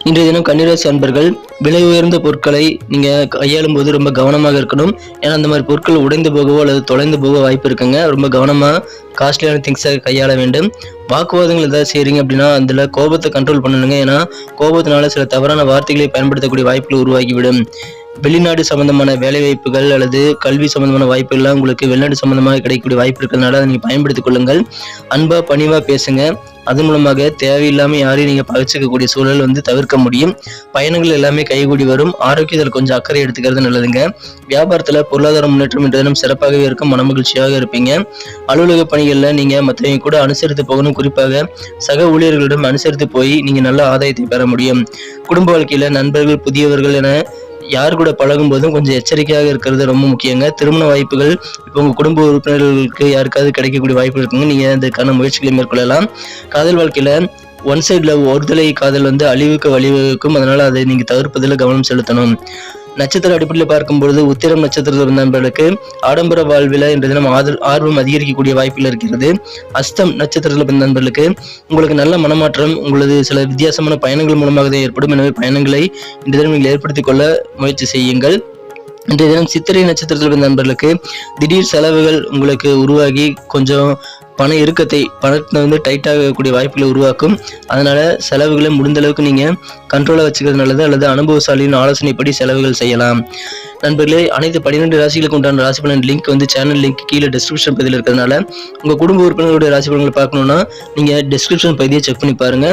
இன்றைய தினம் கன்னிராசி அன்பர்கள் விலை உயர்ந்த பொருட்களை நீங்க கையாளும் போது ரொம்ப கவனமாக இருக்கணும். ஏன்னா அந்த மாதிரி பொருட்கள் உடைந்து போகவோ அல்லது தொலைந்து போக வாய்ப்பு இருக்குங்க. ரொம்ப கவனமா காஸ்ட்லியான திங்ஸை கையாள வேண்டும். வாக்குவாதங்கள் ஏதாவது செய்றீங்க அப்படின்னா அதுல கோபத்தை கண்ட்ரோல் பண்ணணுங்க. ஏன்னா கோபத்தினால சில தவறான வார்த்தைகளை பயன்படுத்தக்கூடிய வாய்ப்புகள் உருவாகிவிடும். வெளிநாடு சம்பந்தமான வேலை வாய்ப்புகள் அல்லது கல்வி சம்பந்தமான வாய்ப்புகள்லாம் உங்களுக்கு வெளிநாடு சம்பந்தமாக கிடைக்கக்கூடிய வாய்ப்பு இருக்கிறதுனால அதை நீங்க பயன்படுத்திக் கொள்ளுங்கள். அன்பா பணிவா பேசுங்க. அதன் மூலமாக தேவையில்லாம யாரையும் நீங்க பகிர்ச்சிக்கக்கூடிய சூழல் தவிர்க்க முடியும். பயணங்கள் எல்லாமே கைகூடி வரும். ஆரோக்கியத்தில் கொஞ்சம் அக்கறை எடுத்துக்கிறது நல்லதுங்க. வியாபாரத்துல பொருளாதார முன்னேற்றம் இன்றைய தினம் சிறப்பாகவே இருக்கும். மனமகிழ்ச்சியாக இருப்பீங்க. அலுவலக பணிகள்ல நீங்க மற்றவங்க கூட அனுசரித்து போகணும். குறிப்பாக சக ஊழியர்களிடம் அனுசரித்து போய் நீங்க நல்ல ஆதாயத்தை பெற முடியும். குடும்ப வாழ்க்கையில நண்பர்கள் புதியவர்கள் என யார் கூட பழகும் போதும் கொஞ்சம் எச்சரிக்கையாக இருக்கிறது ரொம்ப முக்கியங்க. திருமண வாய்ப்புகள் இப்போ உங்க குடும்ப உறுப்பினர்களுக்கு யாருக்காவது கிடைக்கக்கூடிய வாய்ப்பு இருக்குங்க. நீங்க அதுக்கான முயற்சிகளை மேற்கொள்ளலாம். காதல் வாழ்க்கையில ஒன் சைட் லவ் ஒருதலை காதல் அழிவுக்கு வழிவகுக்கும். அதனால அதை நீங்க தவிர்ப்பதில் கவனம் செலுத்தணும். நட்சத்திர அடிப்படையில் பார்க்கும்பொழுது உத்திரம் நட்சத்திரத்தில் நண்பர்களுக்கு ஆடம்பர வாழ்வில் இன்றைய தினம் ஆர்வம் அதிகரிக்கக்கூடிய வாய்ப்புகள் இருக்கிறது. அஸ்தம் நட்சத்திரத்தில் பிறந்த நண்பர்களுக்கு உங்களுக்கு நல்ல மனமாற்றம் உங்களது சில வித்தியாசமான பயணங்கள் மூலமாக தான் ஏற்படும். எனவே பயணங்களை இன்றைய தினம் நீங்கள் ஏற்படுத்திக் கொள்ள முயற்சி செய்யுங்கள். இன்றைய தினம் சித்திரை நட்சத்திரத்தில் பிறந்த நண்பர்களுக்கு திடீர் செலவுகள் உங்களுக்கு உருவாகி கொஞ்சம் பண இறுக்கத்தை பணத்தை டைட் ஆகக்கூடிய வாய்ப்புகளை உருவாக்கும். அதனால செலவுகளை முடிந்த அளவுக்கு நீங்க கண்ட்ரோலா வச்சுக்கிறது நல்லது. அல்லது அனுபவசாலியின் ஆலோசனைப்படி செலவுகள் செய்யலாம். நண்பர்களே, அனைத்து 12 ராசிகளுக்கு உண்டான ராசி பலன் லிங்க் சேனல் லிங்க் கீழே டிஸ்கிரிப்ஷன் பகுதியில் இருக்கிறதுனால உங்க குடும்ப உறுப்பினர்களுடைய ராசி பலன்களை பார்க்கணும்னா நீங்க டிஸ்கிரிப்ஷன் பகுதியை செக் பண்ணி பாருங்க.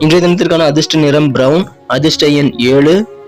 இன்றைய தினத்திற்கான அதிர்ஷ்ட நிறம் பிரவுன், அதிர்ஷ்ட எண் 7,